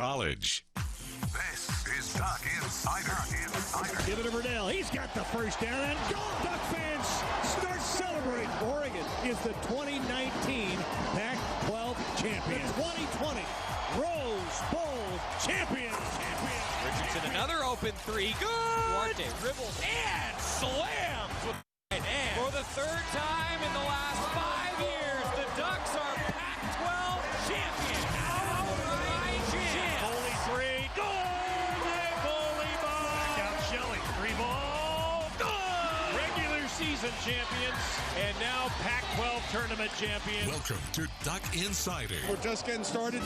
College. This is Duck Insider. Give it to Verdell. He's got the first down and go. Duck fans start celebrating. Oregon is the 2019 Pac-12 champion. The 2020 Rose Bowl champion. Richardson, another open three. Good. Duarte dribbles and slams with the right hand. For the third time in the last 5 years, the Ducks are Pac-12 champions. Foley three. Good. Foley ball. Out Shelley. Three ball. Good. Regular season champions and now Pac-12 tournament champions. Welcome to Duck Insider. We're just getting started.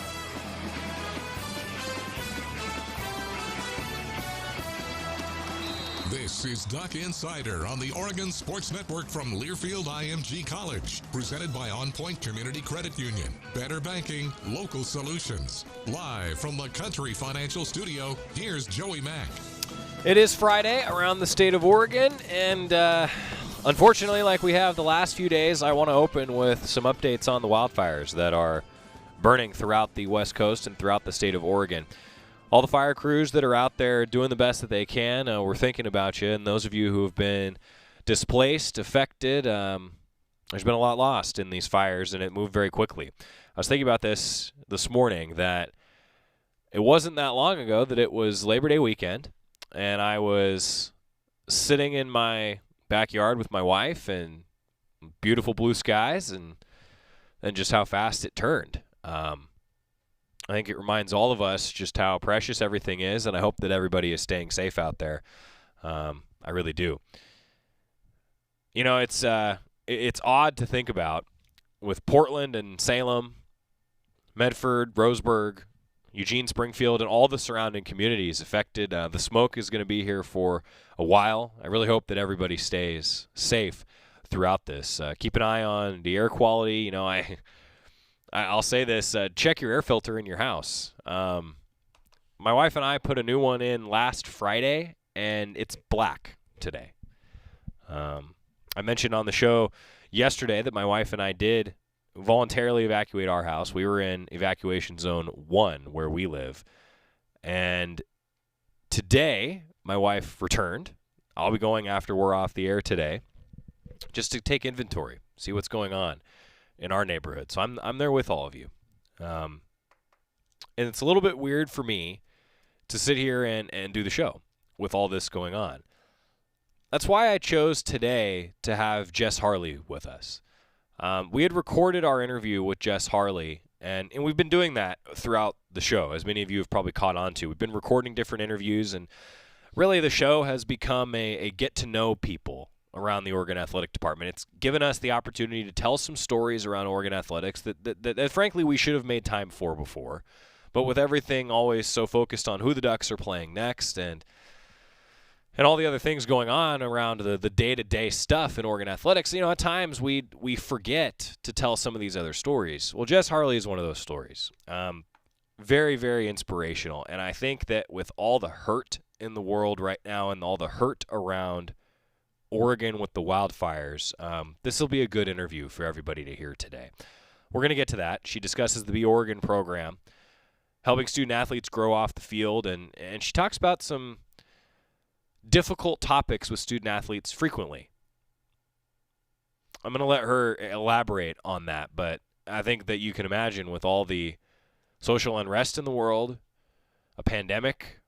This is Duck Insider on the Oregon Sports Network from Learfield IMG College. Presented by On Point Community Credit Union. Better banking, local solutions. Live from the Country Financial Studio, here's Joey Mack. It is Friday around the state of Oregon, and unfortunately, like we have the last few days, I want to open with some updates on the wildfires that are burning throughout the West Coast and throughout the state of Oregon. All the fire crews that are out there doing the best that they can, we're thinking about you. And those of you who have been displaced, affected, there's been a lot lost in these fires, and it moved very quickly. I was thinking about this morning, that it wasn't that long ago that it was Labor Day weekend, and I was sitting in my backyard with my wife and beautiful blue skies, and just how fast it turned. I think it reminds all of us just how precious everything is, and I hope that everybody is staying safe out there. I really do. You know, it's odd to think about with Portland and Salem, Medford, Roseburg, Eugene, Springfield, and all the surrounding communities affected. The smoke is going to be here for a while. I really hope that everybody stays safe throughout this. Keep an eye on the air quality. You know, I'll say this, check your air filter in your house. My wife and I put a new one in last Friday, and it's black today. I mentioned on the show yesterday that my wife and I did voluntarily evacuate our house. We were in evacuation zone 1 where we live. And today, my wife returned. I'll be going after we're off the air today just to take inventory, see what's going on in our neighborhood. So I'm there with all of you. And it's a little bit weird for me to sit here and do the show with all this going on. That's why I chose today to have Jess Harlee with us. We had recorded our interview with Jess Harlee, and we've been doing that throughout the show, as many of you have probably caught on to. We've been recording different interviews, and really the show has become a get-to-know people around the Oregon Athletic Department. It's given us the opportunity to tell some stories around Oregon athletics that frankly we should have made time for before. But with everything always so focused on who the Ducks are playing next and all the other things going on around the day-to-day stuff in Oregon athletics, you know, at times we forget to tell some of these other stories. Well, Jess Harlee is one of those stories. Very, very inspirational. And I think that with all the hurt in the world right now and all the hurt around Oregon with the wildfires, this will be a good interview for everybody to hear today. We're going to get to that. She discusses the BEOREGON program, helping student athletes grow off the field, and she talks about some difficult topics with student athletes frequently. I'm going to let her elaborate on that, but I think that you can imagine with all the social unrest in the world, a pandemic,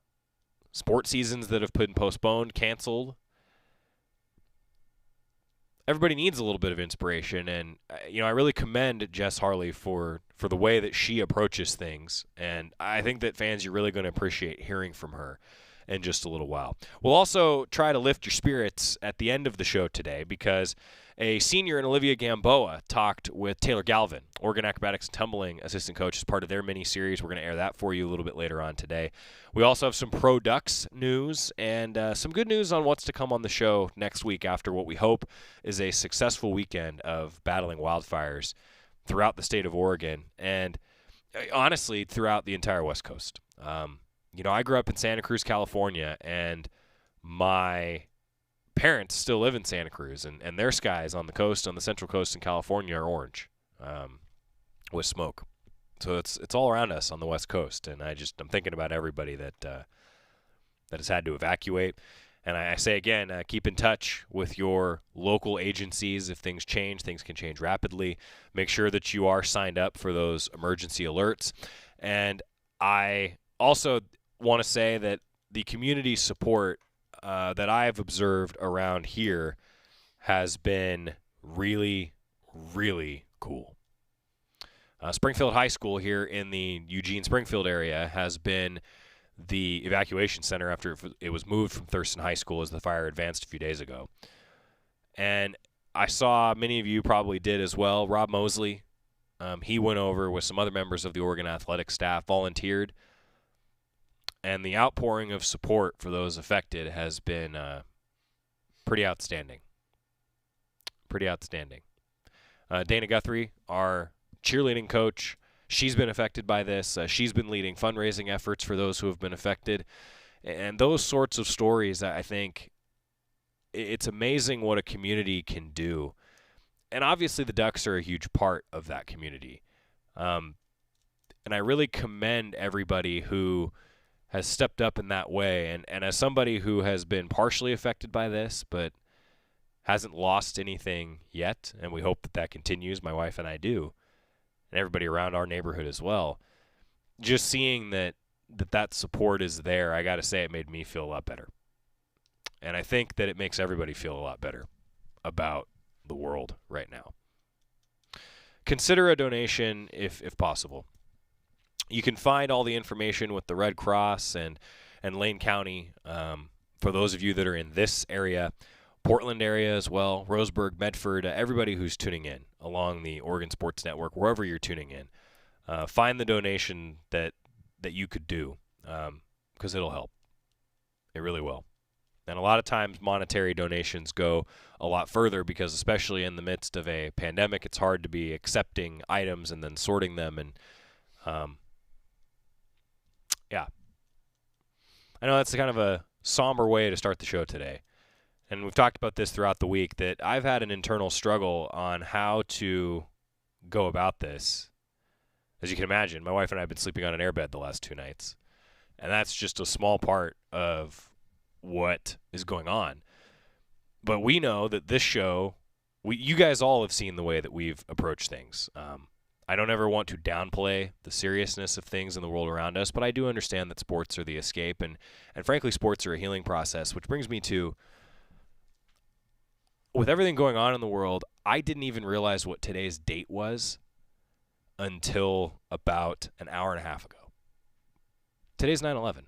sport seasons that have been postponed, canceled, everybody needs a little bit of inspiration, and you know, I really commend Jess Harlee for the way that she approaches things, and I think that fans, you're really going to appreciate hearing from her in just a little while. We'll also try to lift your spirits at the end of the show today, because a senior in Olivia Gamboa talked with Taylor Galvin, Oregon Acrobatics and Tumbling assistant coach, as part of their mini-series. We're going to air that for you a little bit later on today. We also have some Pro Ducks news and some good news on what's to come on the show next week after what we hope is a successful weekend of battling wildfires throughout the state of Oregon and honestly throughout the entire West Coast. You know, I grew up in Santa Cruz, California, and my parents still live in Santa Cruz, and their skies on the coast, on the central coast in California, are orange with smoke. So it's all around us on the West Coast, and I'm thinking about everybody that has had to evacuate. And I say again, keep in touch with your local agencies. If things change, things can change rapidly. Make sure that you are signed up for those emergency alerts. And I also want to say that the community support that I've observed around here has been really, really cool. Springfield High School here in the Eugene-Springfield area has been the evacuation center after it was moved from Thurston High School as the fire advanced a few days ago. And I saw many of you probably did as well. Rob Mosley, he went over with some other members of the Oregon athletic staff, volunteered, and the outpouring of support for those affected has been pretty outstanding. Pretty outstanding. Dana Guthrie, our cheerleading coach, she's been affected by this. She's been leading fundraising efforts for those who have been affected. And those sorts of stories, I think, it's amazing what a community can do. And obviously the Ducks are a huge part of that community. And I really commend everybody who has stepped up in that way. And as somebody who has been partially affected by this, but hasn't lost anything yet, and we hope that that continues, my wife and I do, and everybody around our neighborhood as well, just seeing that support is there, I got to say it made me feel a lot better. And I think that it makes everybody feel a lot better about the world right now. Consider a donation if possible. You can find all the information with the Red Cross and Lane County for those of you that are in this area, Portland area as well, Roseburg, Medford, everybody who's tuning in along the Oregon Sports Network, wherever you're tuning in. Find the donation that you could do because it'll help. It really will. And a lot of times monetary donations go a lot further because especially in the midst of a pandemic, it's hard to be accepting items and then sorting them. And yeah. I know that's kind of a somber way to start the show today. And we've talked about this throughout the week, that I've had an internal struggle on how to go about this. As you can imagine, my wife and I have been sleeping on an airbed the last 2 nights. And that's just a small part of what is going on. But we know that this show, you guys all have seen the way that we've approached things. I don't ever want to downplay the seriousness of things in the world around us, but I do understand that sports are the escape. And frankly, sports are a healing process, which brings me to, with everything going on in the world, I didn't even realize what today's date was until about an hour and a half ago. Today's 9/11.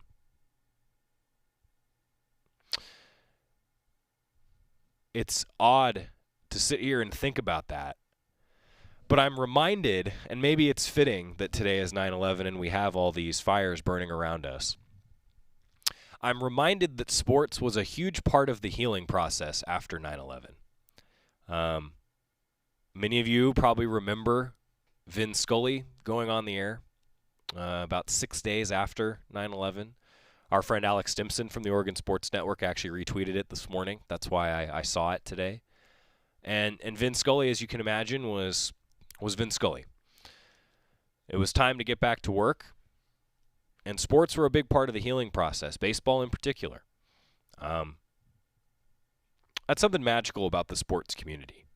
It's odd to sit here and think about that, but I'm reminded, and maybe it's fitting that today is 9/11 and we have all these fires burning around us. I'm reminded that sports was a huge part of the healing process after 9/11. Many of you probably remember Vin Scully going on the air about 6 days after 9/11. Our friend Alex Stimson from the Oregon Sports Network actually retweeted it this morning. That's why I saw it today. And Vin Scully, as you can imagine, was Vin Scully. It was time to get back to work. And sports were a big part of the healing process, baseball in particular. That's something magical about the sports community.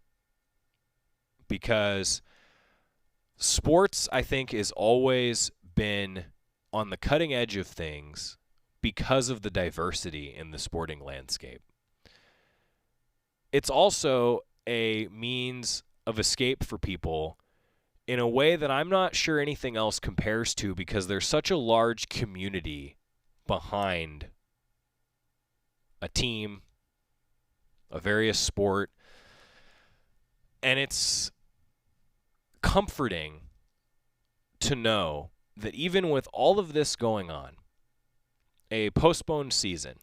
Because sports, I think, has always been on the cutting edge of things because of the diversity in the sporting landscape. It's also a means of escape for people in a way that I'm not sure anything else compares to, because there's such a large community behind a team, a various sport, and it's comforting to know that even with all of this going on, a postponed season,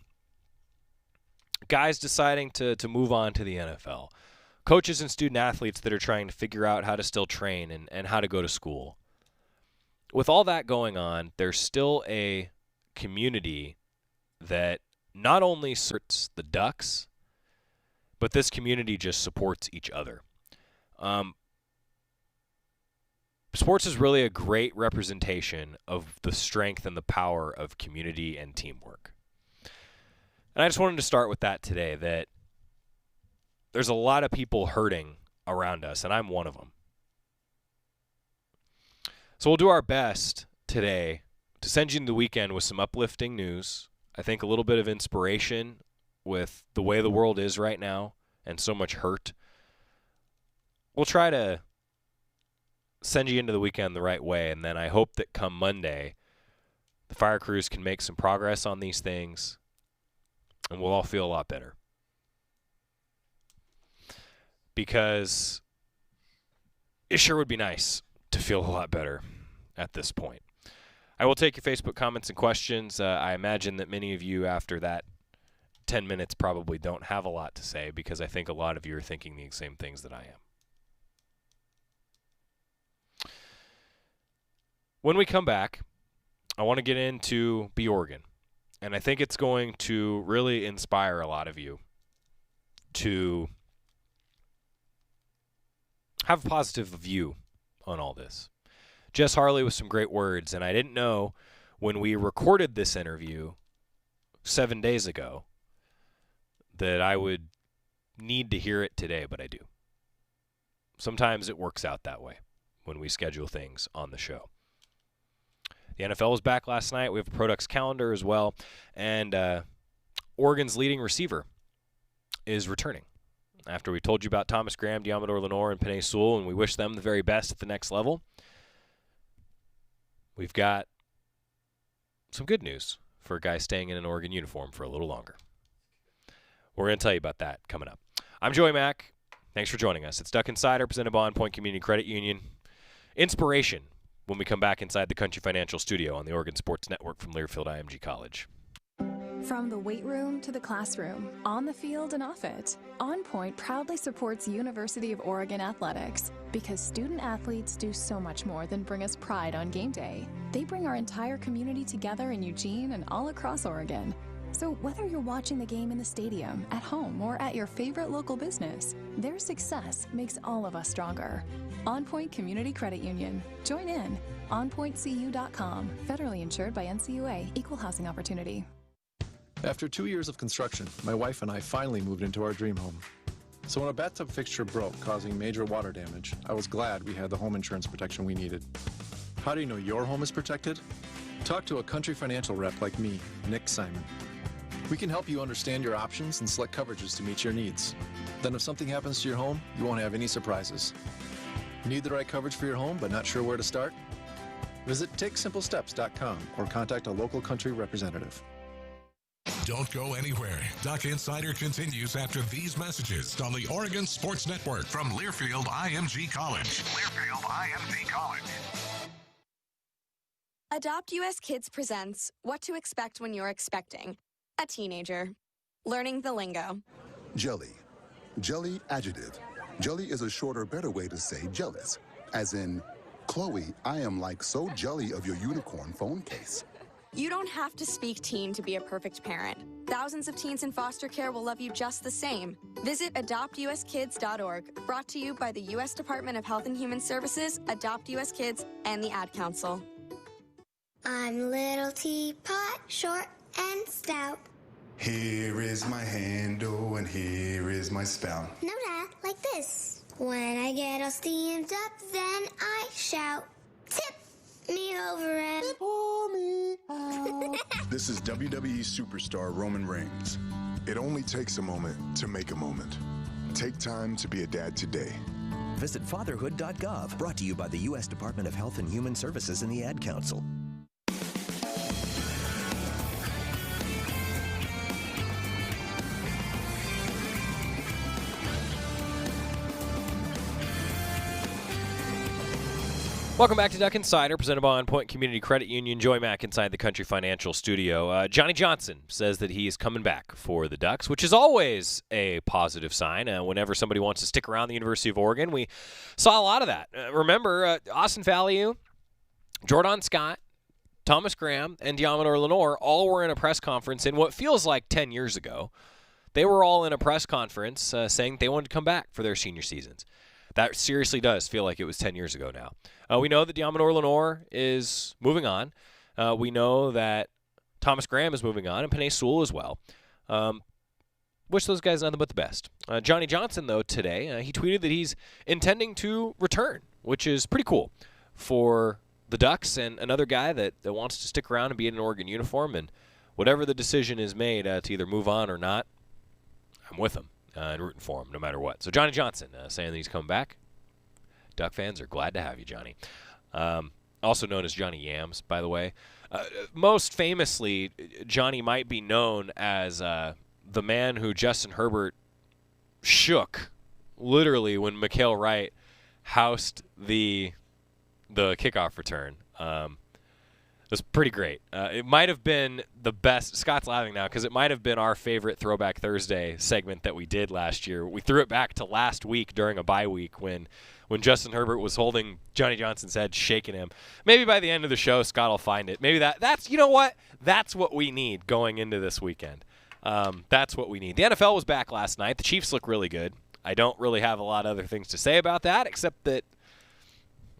guys deciding to move on to the NFL, coaches and student athletes that are trying to figure out how to still train and how to go to school. With all that going on, there's still a community that not only supports the Ducks, but this community just supports each other. sports is really a great representation of the strength and the power of community and teamwork. And I just wanted to start with that today, that there's a lot of people hurting around us, and I'm one of them. So we'll do our best today to send you into the weekend with some uplifting news. I think a little bit of inspiration with the way the world is right now and so much hurt. We'll try to send you into the weekend the right way, and then I hope that come Monday, the fire crews can make some progress on these things, and we'll all feel a lot better. Because it sure would be nice to feel a lot better at this point. I will take your Facebook comments and questions. I imagine that many of you, after that 10 minutes, probably don't have a lot to say, because I think a lot of you are thinking the same things that I am. When we come back, I want to get into BEOREGON. And I think it's going to really inspire a lot of you to have a positive view on all this. Jess Harlee with some great words, and I didn't know when we recorded this interview 7 days ago that I would need to hear it today, but I do. Sometimes it works out that way when we schedule things on the show. The NFL was back last night. We have a Products calendar as well, and Oregon's leading receiver is returning. After we told you about Thomas Graham, Diamador Lenore, and Penei Sewell, and we wish them the very best at the next level, we've got some good news for a guy staying in an Oregon uniform for a little longer. We're going to tell you about that coming up. I'm Joey Mack. Thanks for joining us. It's Duck Insider, presented by On Point Community Credit Union. Inspiration when we come back inside the Country Financial Studio on the Oregon Sports Network from Learfield IMG College. From the weight room to the classroom, on the field and off it, On Point proudly supports University of Oregon athletics, because student athletes do so much more than bring us pride on game day. They bring our entire community together in Eugene and all across Oregon. So whether you're watching the game in the stadium, at home, or at your favorite local business, their success makes all of us stronger. On Point Community Credit Union. Join in. OnPointCU.com. Federally insured by NCUA. Equal housing opportunity. After 2 years of construction, my wife and I finally moved into our dream home. So when a bathtub fixture broke, causing major water damage, I was glad we had the home insurance protection we needed. How do you know your home is protected? Talk to a Country Financial rep like me, Nick Simon. We can help you understand your options and select coverages to meet your needs. Then if something happens to your home, you won't have any surprises. Need the right coverage for your home but not sure where to start? Visit TakeSimpleSteps.com or contact a local Country representative. Don't go anywhere. Duck Insider continues after these messages on the Oregon Sports Network from Learfield IMG College. Learfield IMG College. Adopt US Kids presents What to Expect When You're Expecting a Teenager. Learning the lingo. Jelly. Jelly adjective. Jelly is a shorter, better way to say jealous. As in, Chloe, I am like so jelly of your unicorn phone case. You don't have to speak teen to be a perfect parent. Thousands of teens in foster care will love you just the same. Visit adoptuskids.org, brought to you by the U.S. Department of Health and Human Services, Adopt US Kids, and the Ad Council. I'm little teapot, short and stout. Here is my handle and here is my spout. No, Dad, like this. When I get all steamed up, then I shout, tip me over and pour me out. This is WWE superstar Roman Reigns. It only takes a moment to make a moment. Take time to be a dad today. Visit fatherhood.gov, brought to you by the U.S. Department of Health and Human Services and the Ad Council. Welcome back to Duck Insider, presented by On Point Community Credit Union. Joey Mack inside the Country Financial Studio. Johnny Johnson says that he is coming back for the Ducks, which is always a positive sign. Whenever somebody wants to stick around the University of Oregon, we saw a lot of that. Remember, Austin Valliou, Jordan Scott, Thomas Graham, and Diamador Lenore all were in a press conference in what feels like 10 years ago. They were all in a press conference saying they wanted to come back for their senior seasons. That seriously does feel like it was 10 years ago now. We know that Diamador Lenore is moving on. We know that Thomas Graham is moving on, and Panay Sewell as well. Wish those guys nothing but the best. Johnny Johnson, though, today, he tweeted that he's intending to return, which is pretty cool for the Ducks and another guy that wants to stick around and be in an Oregon uniform. And whatever the decision is made to either move on or not, I'm with him and rooting for him no matter what. So Johnny Johnson saying that he's coming back. Duck fans are glad to have you, Johnny. Also known as Johnny Yams, by the way. Most famously, Johnny might be known as the man who Justin Herbert shook literally when Mikael Wright housed the kickoff return. It was pretty great. It might have been the best. Scott's laughing now because it might have been our favorite Throwback Thursday segment that we did last year. We threw it back to last week during a bye week when Justin Herbert was holding Johnny Johnson's head, shaking him. Maybe by the end of the show, Scott will find it. Maybe that's, you know what? That's what we need going into this weekend. That's what we need. The NFL was back last night. The Chiefs look really good. I don't really have a lot of other things to say about that, except that,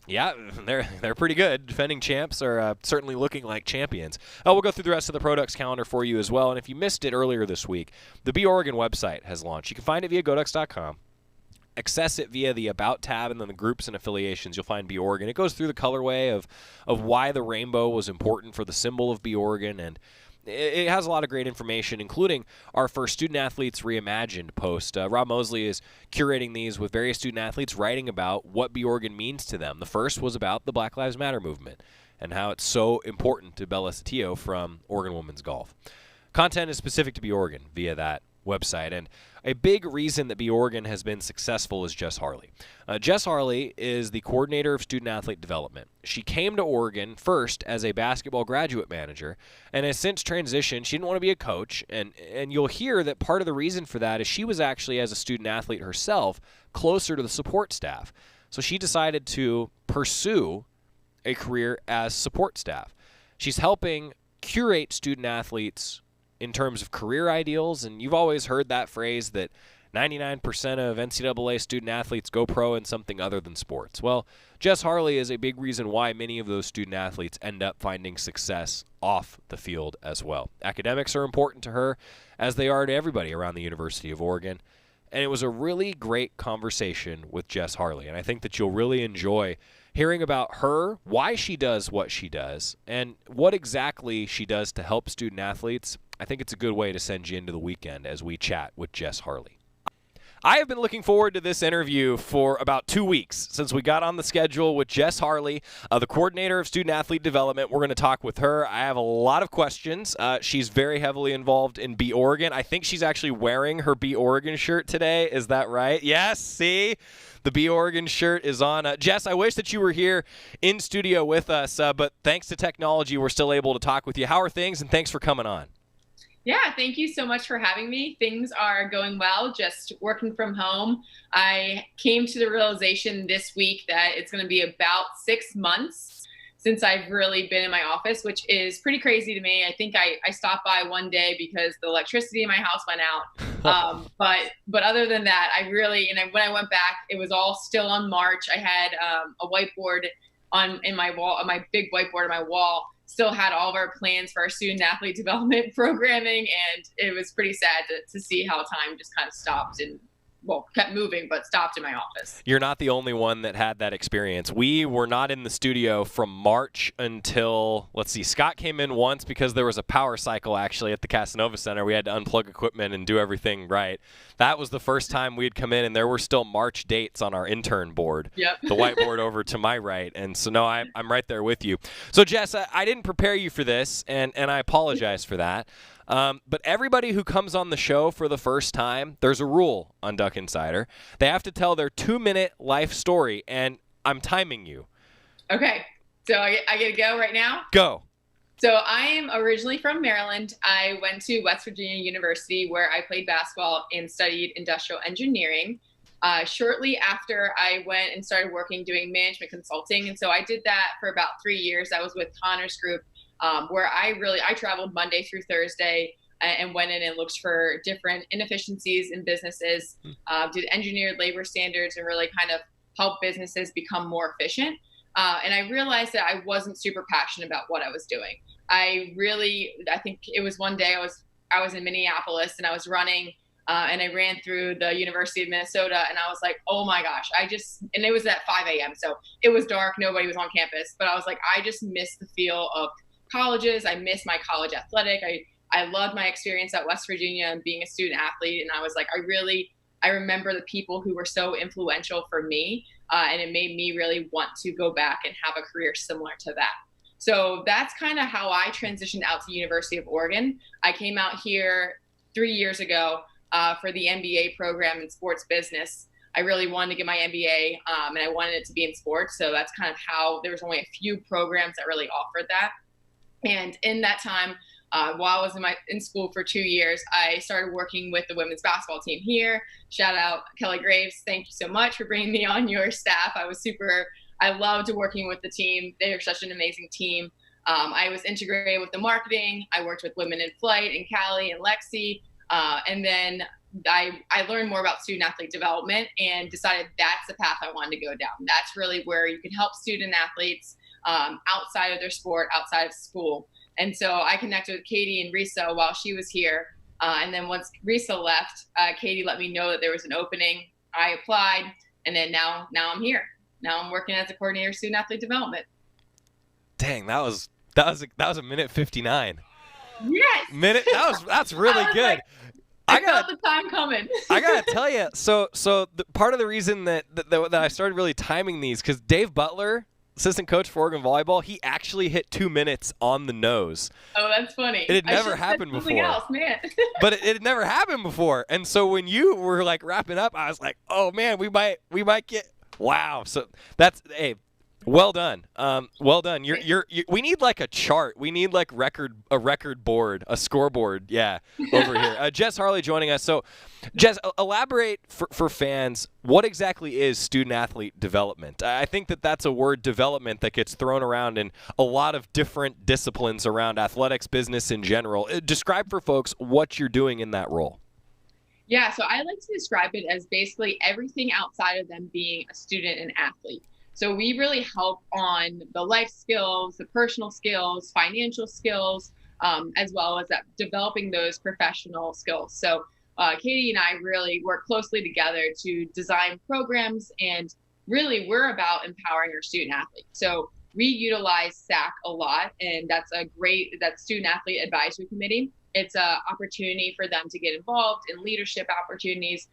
yeah, they're pretty good. Defending champs are certainly looking like champions. We'll go through the rest of the Products calendar for you as well. And if you missed it earlier this week, the BEOREGON website has launched. You can find it via GoDucks.com. Access it via the About tab and then the groups and affiliations. You'll find BEOREGON. It goes through the colorway of why the rainbow was important for the symbol of BEOREGON, and it has a lot of great information, including our first Student Athletes Reimagined post. Rob Mosley is curating these with various student athletes writing about what BEOREGON means to them. The first was about the Black Lives Matter movement and how it's so important to Bella Satillo from Oregon Women's Golf. Content is specific to BEOREGON via that website, and a big reason that BEOREGON has been successful is Jess Harlee. Jess Harlee is the coordinator of student-athlete development. She came to Oregon first as a basketball graduate manager, and has since transitioned. She didn't want to be a coach, and you'll hear that part of the reason for that is she was actually, as a student-athlete herself, closer to the support staff. So she decided to pursue a career as support staff. She's helping curate student-athletes in terms of career ideals, and you've always heard that phrase that 99% of NCAA student athletes go pro in something other than sports. Well, Jess Harlee is a big reason why many of those student athletes end up finding success off the field as well. Academics are important to her, as they are to everybody around the University of Oregon, and it was a really great conversation with Jess Harlee, and I think that you'll really enjoy hearing about her, why she does what she does, and what exactly she does to help student athletes. I think it's a good way to send you into the weekend as we chat with Jess Harlee. I have been looking forward to this interview for about 2 weeks since we got on the schedule with Jess Harlee, the coordinator of student-athlete development. We're going to talk with her. I have a lot of questions. She's very heavily involved in BEOREGON. I think she's actually wearing her BEOREGON shirt today. Is that right? Yes, see? The BEOREGON shirt is on. Jess, I wish that you were here in studio with us, but thanks to technology, we're still able to talk with you. How are things, and thanks for coming on. Yeah, thank you so much for having me. Things are going well, just working from home. I came to the realization this week that it's going to be about 6 months since I've really been in my office, which is pretty crazy to me. I think I stopped by one day because the electricity in my house went out. But other than that, when I went back, it was all still on March. I had a whiteboard in my wall, my big whiteboard on my wall. Still had all of our plans for our student athlete development programming, and it was pretty sad to see how time just kind of stopped and kept moving, but stopped in my office. You're not the only one that had that experience. We were not in the studio from March until, Scott came in once because there was a power cycle actually at the Casanova Center. We had to unplug equipment and do everything right. That was the first time we'd come in, and there were still March dates on our intern board. Yep. The whiteboard over to my right. And so, no, I'm right there with you. So, Jess, I didn't prepare you for this, and I apologize for that. But everybody who comes on the show for the first time, there's a rule on Duck Insider. They have to tell their 2-minute life story, and I'm timing you. Okay. So I get to go right now? Go. So I am originally from Maryland. I went to West Virginia University where I played basketball and studied industrial engineering. Shortly after, I went and started working doing management consulting. And so I did that for about 3 years. I was with Connor's group. Where I traveled Monday through Thursday and went in and looked for different inefficiencies in businesses, did engineered labor standards, and really kind of help businesses become more efficient. And I realized that I wasn't super passionate about what I was doing. I think it was one day I was in Minneapolis and I was running, and I ran through the University of Minnesota, and I was like, oh my gosh, and it was at 5 a.m. So it was dark. Nobody was on campus, but I was like, I just miss the feel of colleges. I miss my college athletic. I loved my experience at West Virginia and being a student athlete. And I was like, I remember the people who were so influential for me. And it made me really want to go back and have a career similar to that. So that's kind of how I transitioned out to University of Oregon. I came out here 3 years ago for the MBA program in sports business. I really wanted to get my MBA, and I wanted it to be in sports. So that's kind of how there was only a few programs that really offered that. And in that time, while I was in school for 2 years, I started working with the women's basketball team here. Shout out Kelly Graves. Thank you so much for bringing me on your staff. I loved working with the team. They are such an amazing team. I was integrated with the marketing. I worked with Women in Flight and Callie and Lexi. And then I learned more about student athlete development and decided that's the path I wanted to go down. That's really where you can help student athletes outside of their sport, outside of school. And so I connected with Katie and Risa while she was here. And then once Risa left, Katie let me know that there was an opening. I applied, and then now I'm here. Now I'm working as a coordinator of student athlete development. Dang, that was a minute 59. Yes. That's really good. Like, I got the time coming. I gotta tell you, so part of the reason that I started really timing these, because Dave Butler, assistant coach for Oregon volleyball, he actually hit 2 minutes on the nose. Oh, that's funny. It had never happened before. Else, man. But it had never happened before, and so when you were like wrapping up, I was like, oh man, we might get. Wow. So that's, hey, well done. Well done. We need like a chart. We need like a record board, a scoreboard. Yeah, over here. Jess Harlee joining us. So, Jess, elaborate for fans. What exactly is student athlete development? I think that's a word, development, that gets thrown around in a lot of different disciplines around athletics, business in general. Describe for folks what you're doing in that role. Yeah, so I like to describe it as basically everything outside of them being a student and athlete. So we really help on the life skills, the personal skills, financial skills, as well as that developing those professional skills. So Katie and I really work closely together to design programs, and really we're about empowering our student athletes. So we utilize SAC a lot, and that's Student Athlete Advisory Committee. It's an opportunity for them to get involved in leadership opportunities.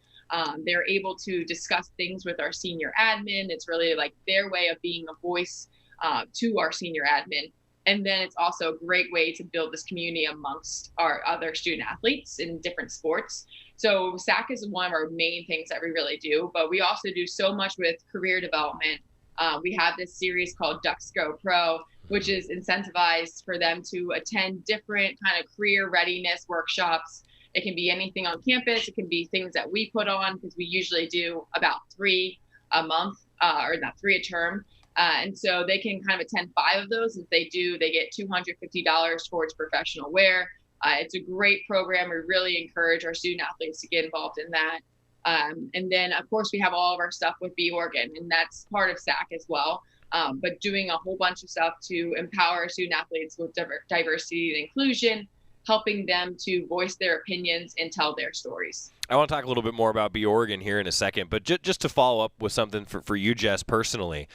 They're able to discuss things with our senior admin. It's really like their way of being a voice to our senior admin. And then it's also a great way to build this community amongst our other student athletes in different sports. So SAC is one of our main things that we really do, but we also do so much with career development. We have this series called Ducks Go Pro, which is incentivized for them to attend different kind of career readiness workshops. It can be anything on campus. It can be things that we put on, because we usually do about 3 a month, or not 3 a term. And so they can kind of attend 5 of those. If they do, they get $250 towards professional wear. It's a great program. We really encourage our student athletes to get involved in that. And then, of course, we have all of our stuff with BEOREGON, and that's part of SAC as well. But doing a whole bunch of stuff to empower our student athletes with diversity and inclusion, helping them to voice their opinions and tell their stories. I want to talk a little bit more about BEOREGON here in a second, but just to follow up with something for you, Jess, personally.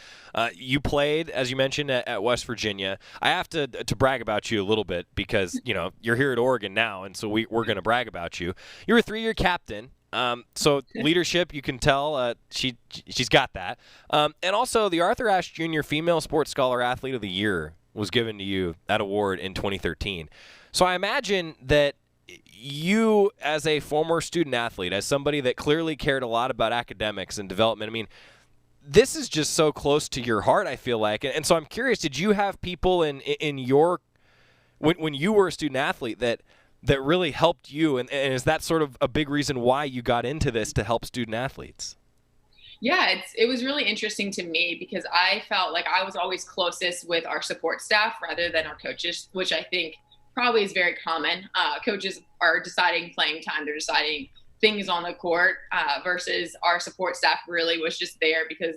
You played, as you mentioned, at West Virginia. I have to brag about you a little bit, because you're here at Oregon now, and so we're going to brag about you. You're a 3-year captain. So leadership, you can tell she's got that. And also the Arthur Ashe Jr. Female Sports Scholar Athlete of the Year was given to you, that award, in 2013. So I imagine that you, as a former student athlete, as somebody that clearly cared a lot about academics and development, I mean, this is just so close to your heart, I feel like. And so I'm curious, did you have people in your, when you were a student athlete that really helped you, and is that sort of a big reason why you got into this, to help student athletes? Yeah, it was really interesting to me, because I felt like I was always closest with our support staff rather than our coaches, which I think probably is very common. Coaches are deciding playing time, they're deciding things on the court, versus our support staff really was just there because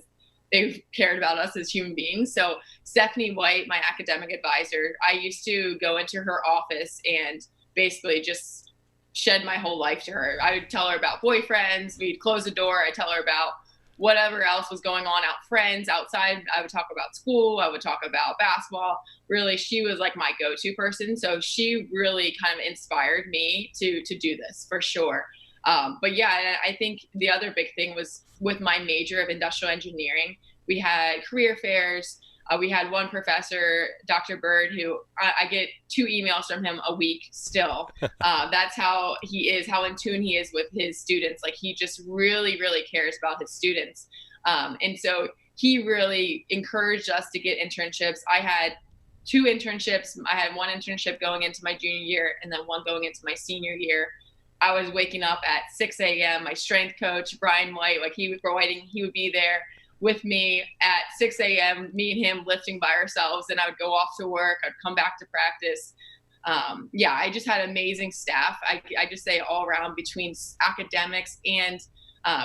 they cared about us as human beings. So Stephanie White, my academic advisor, I used to go into her office and basically just shed my whole life to her. I would tell her about boyfriends. We'd close the door. I'd tell her about whatever else was going on friends outside. I would talk about school. I would talk about basketball. Really, she was like my go-to person. So she really kind of inspired me to do this for sure. But yeah, I think the other big thing was with my major of industrial engineering, we had career fairs. We had one professor, Dr. Bird, who I get 2 emails from him a week still. That's how he is, how in tune he is with his students. Like, he just really, really cares about his students. And so he really encouraged us to get internships. I had 2 internships. I had 1 internship going into my junior year and then 1 going into my senior year. I was waking up at 6 a.m. My strength coach, Brian White, like he would be there with me at 6 a.m., me and him lifting by ourselves. And I would go off to work. I'd come back to practice. Yeah, I just had amazing staff. I just say all around between academics and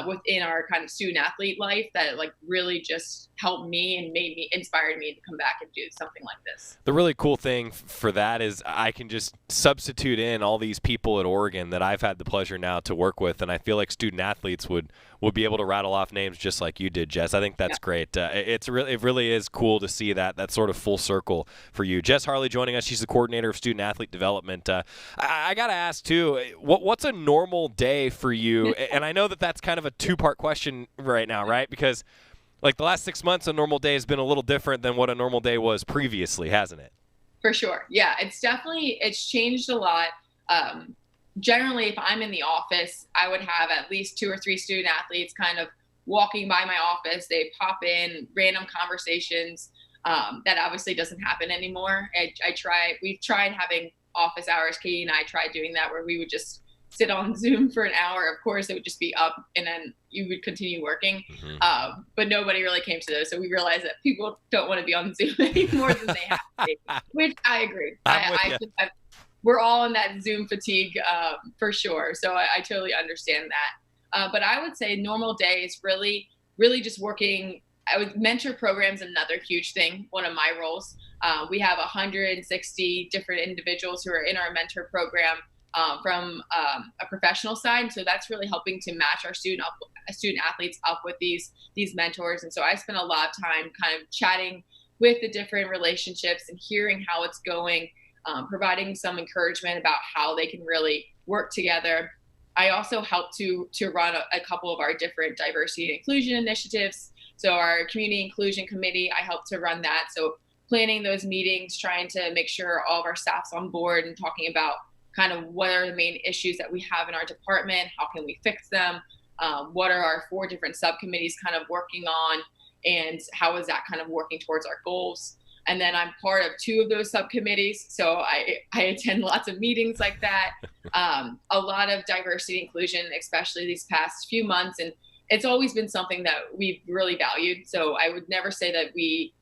within our kind of student athlete life that like really just helped me and inspired me to come back and do something like this. The really cool thing for that is I can just substitute in all these people at Oregon that I've had the pleasure now to work with, and I feel like student athletes would be able to rattle off names just like you did, Jess. I think that's great. It really is cool to see that sort of full circle for you. Jess Harlee joining us. She's the coordinator of student athlete development. I got to ask too, what's a normal day for you? And I know that's kind of a 2-part question right now, right? Because like the last 6 months, a normal day has been a little different than what a normal day was previously, hasn't it? For sure. Yeah, it's changed a lot. Generally, if I'm in the office, I would have at least 2 or 3 student athletes kind of walking by my office. They pop in, random conversations. That obviously doesn't happen anymore. We've tried having office hours. Katie and I tried doing that where we would just sit on Zoom for an hour. Of course, it would just be up and then you would continue working. Mm-hmm. But nobody really came to those. So we realized that people don't want to be on Zoom any more than they have to be, which I agree. We're all in that Zoom fatigue for sure. So I totally understand that. But I would say normal day is really, really just working. Mentor programs, another huge thing, one of my roles. We have 160 different individuals who are in our mentor program from a professional side. So that's really helping to match our student athletes up with these mentors. And so I spend a lot of time kind of chatting with the different relationships and hearing how it's going, providing some encouragement about how they can really work together. I also help to run a couple of our different diversity and inclusion initiatives. So our community inclusion committee, I help to run that. So planning those meetings, trying to make sure all of our staff's on board and talking about kind of what are the main issues that we have in our department, how can we fix them, what are our 4 different subcommittees kind of working on, and how is that kind of working towards our goals. And then I'm part of 2 of those subcommittees, so I attend lots of meetings like that. A lot of diversity inclusion, especially these past few months, and it's always been something that we've really valued. So I would never say that we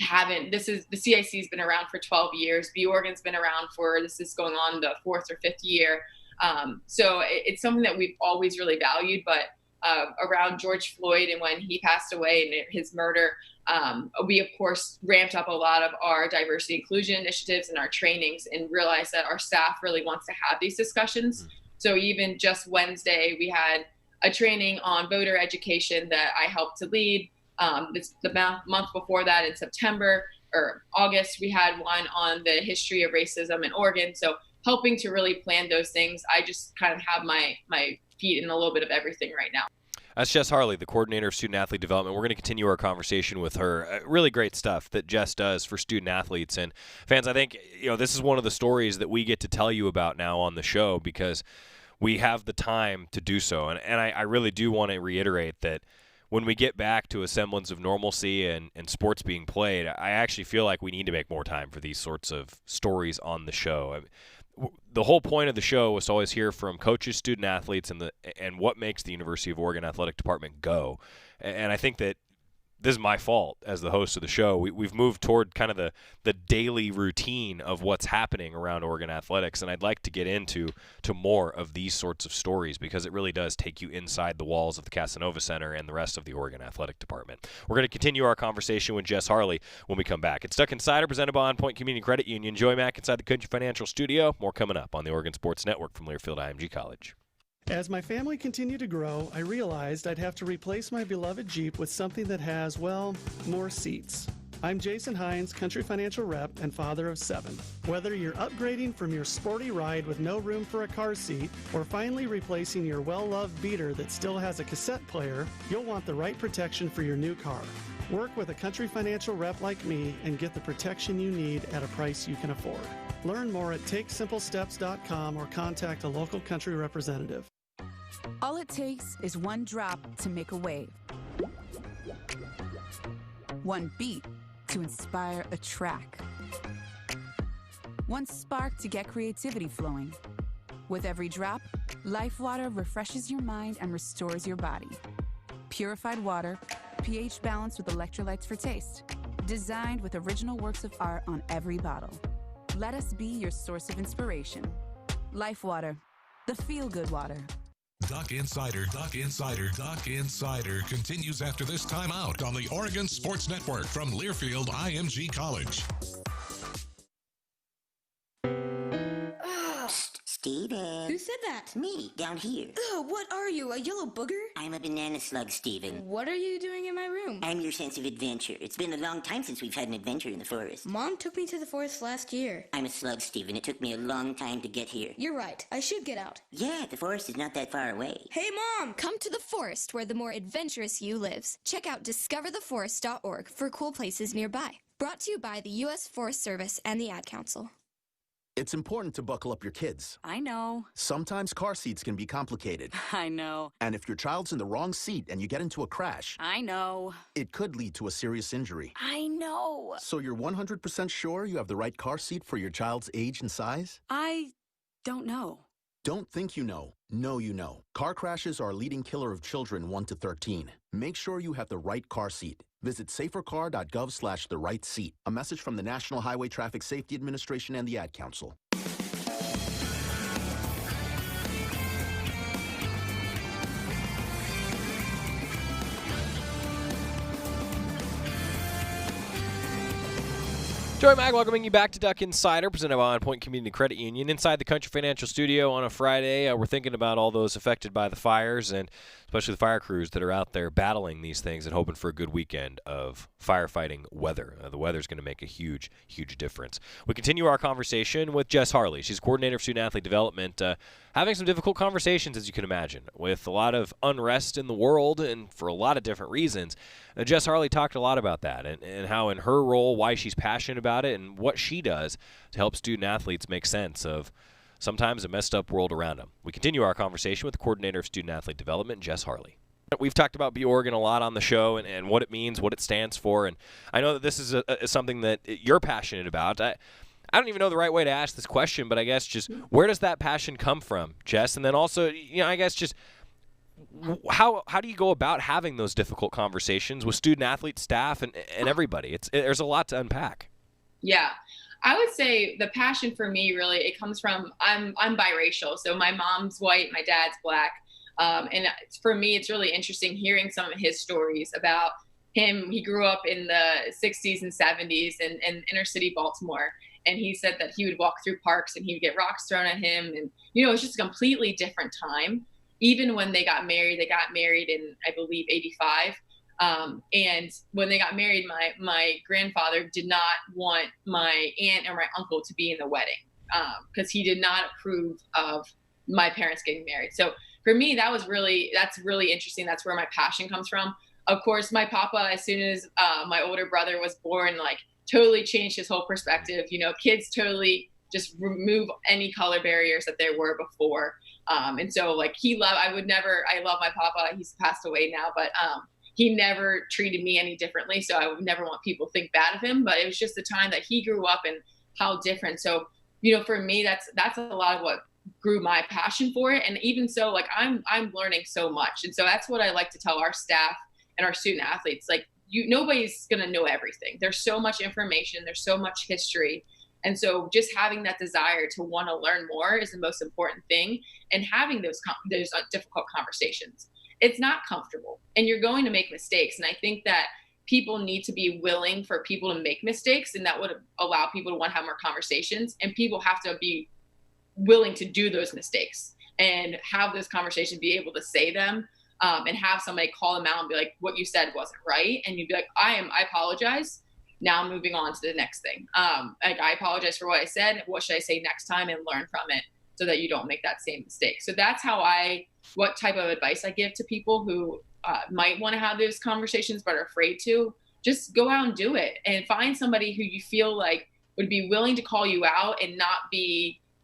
haven't. The CIC has been around for 12 years. BEOREGON's been around this is going on the 4th or 5th year. So it's something that we've always really valued. But around George Floyd and when he passed away and his murder, we of course ramped up a lot of our diversity inclusion initiatives and our trainings and realized that our staff really wants to have these discussions. So even just Wednesday, we had a training on voter education that I helped to lead. The month before that, in September or August, we had one on the history of racism in Oregon. So helping to really plan those things, I just kind of have my feet in a little bit of everything right now. That's Jess Harlee, the coordinator of student athlete development. We're going to continue our conversation with her. Really great stuff that Jess does for student athletes. And fans, I think this is one of the stories that we get to tell you about now on the show because we have the time to do so. And I really do want to reiterate that when we get back to a semblance of normalcy and sports being played, I actually feel like we need to make more time for these sorts of stories on the show. The whole point of the show was to always hear from coaches, student athletes, and what makes the University of Oregon Athletic Department go. And I think that this is my fault as the host of the show. We've moved toward kind of the daily routine of what's happening around Oregon athletics, and I'd like to get into more of these sorts of stories because it really does take you inside the walls of the Casanova Center and the rest of the Oregon Athletic Department. We're going to continue our conversation with Jess Harlee when we come back. It's Duck Insider, presented by On Point Community Credit Union. Joey Mack inside the Country Financial Studio. More coming up on the Oregon Sports Network from Learfield IMG College. As my family continued to grow, I realized I'd have to replace my beloved Jeep with something that has, well, more seats. I'm Jason Hines, Country Financial Rep and father of 7. Whether you're upgrading from your sporty ride with no room for a car seat or finally replacing your well-loved beater that still has a cassette player, you'll want the right protection for your new car. Work with a Country Financial Rep like me and get the protection you need at a price you can afford. Learn more at TakeSimpleSteps.com or contact a local Country representative. All it takes is one drop to make a wave. One beat to inspire a track. One spark to get creativity flowing. With every drop, Life Water refreshes your mind and restores your body. Purified water, pH balanced with electrolytes for taste. Designed with original works of art on every bottle. Let us be your source of inspiration. Life Water, the feel-good water. Duck Insider continues after this timeout on the Oregon Sports Network from Learfield IMG College. Steven. Who said that? Me, down here. Ugh, what are you, a yellow booger? I'm a banana slug, Steven. What are you doing in my room? I'm your sense of adventure. It's been a long time since we've had an adventure in the forest. Mom took me to the forest last year. I'm a slug, Steven. It took me a long time to get here. You're right. I should get out. Yeah, the forest is not that far away. Hey, Mom! Come to the forest where the more adventurous you lives. Check out discovertheforest.org for cool places nearby. Brought to you by the U.S. Forest Service and the Ad Council. It's important to buckle up your kids. I know. Sometimes car seats can be complicated. I know. And if your child's in the wrong seat and you get into a crash, I know. It could lead to a serious injury. I know. So you're 100% sure you have the right car seat for your child's age and size? I don't know. Don't think you know. Know you know. Car crashes are a leading killer of children 1 to 13. Make sure you have the right car seat. Visit safercar.gov/the right seat. A message from the National Highway Traffic Safety Administration and the Ad Council. Joey Mag welcoming you back to Duck Insider, presented by On Point Community Credit Union. Inside the Country Financial Studio on a Friday, we're thinking about all those affected by the fires, and especially the fire crews that are out there battling these things and hoping for a good weekend of firefighting weather. The weather's going to make a huge, huge difference. We continue our conversation with Jess Harlee. She's coordinator of student-athlete development, having some difficult conversations, as you can imagine, with a lot of unrest in the world and for a lot of different reasons. Jess Harlee talked a lot about that and how in her role, why she's passionate about it and what she does to help student-athletes make sense of sometimes a messed up world around them. We continue our conversation with the coordinator of student-athlete development, Jess Harlee. We've talked about BEOREGON a lot on the show and what it means, what it stands for, and I know that this is something that you're passionate about. I don't even know the right way to ask this question, but I guess just where does that passion come from, Jess? And then also, I guess just how do you go about having those difficult conversations with student-athlete staff and everybody? There's a lot to unpack. Yeah. I would say the passion for me really, it comes from, I'm biracial. So my mom's white, my dad's black. And for me, it's really interesting hearing some of his stories about him. He grew up in the 60s and 70s in inner city Baltimore. And he said that he would walk through parks and he would get rocks thrown at him. And, it's just a completely different time. Even when they got married in, I believe, 85. And when they got married, my grandfather did not want my aunt or my uncle to be in the wedding because he did not approve of my parents getting married. So for me, that's really interesting. That's where my passion comes from. Of course, my papa, as soon as my older brother was born, totally changed his whole perspective. Kids totally just remove any color barriers that there were before. And so I love my papa. He's passed away now, but he never treated me any differently. So I would never want people to think bad of him, but it was just the time that he grew up and how different. So, for me, that's a lot of what grew my passion for it. And even so, I'm learning so much. And so that's what I like to tell our staff and our student athletes, nobody's going to know everything. There's so much information. There's so much history. And so just having that desire to want to learn more is the most important thing. And having those difficult conversations. It's not comfortable and you're going to make mistakes. And I think that people need to be willing for people to make mistakes, and that would allow people to want to have more conversations, and people have to be willing to do those mistakes and have those conversations, be able to say them, and have somebody call them out and be like, what you said wasn't right. And you'd be like, I apologize. Now I'm moving on to the next thing. Like, I apologize for what I said. What should I say next time, and learn from it so that you don't make that same mistake. So that's what type of advice I give to people who might want to have those conversations but are afraid to. Just go out and do it, and find somebody who you feel like would be willing to call you out and not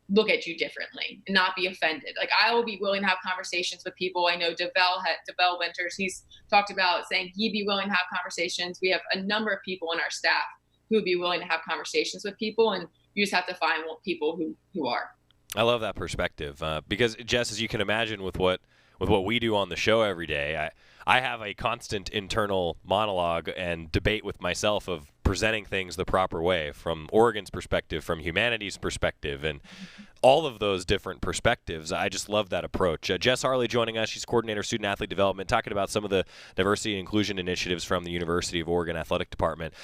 look at you differently and not be offended. Like, I will be willing to have conversations with people. I know DeVell Winters, he's talked about saying he'd be willing to have conversations. We have a number of people in our staff who would be willing to have conversations with people, and you just have to find people who are. I love that perspective because, Jess, as you can imagine, with what we do on the show every day, I have a constant internal monologue and debate with myself of presenting things the proper way, from Oregon's perspective, from humanity's perspective, and all of those different perspectives. I just love that approach. Jess Harlee joining us. She's coordinator of student athlete development, talking about some of the diversity and inclusion initiatives from the University of Oregon Athletic Department.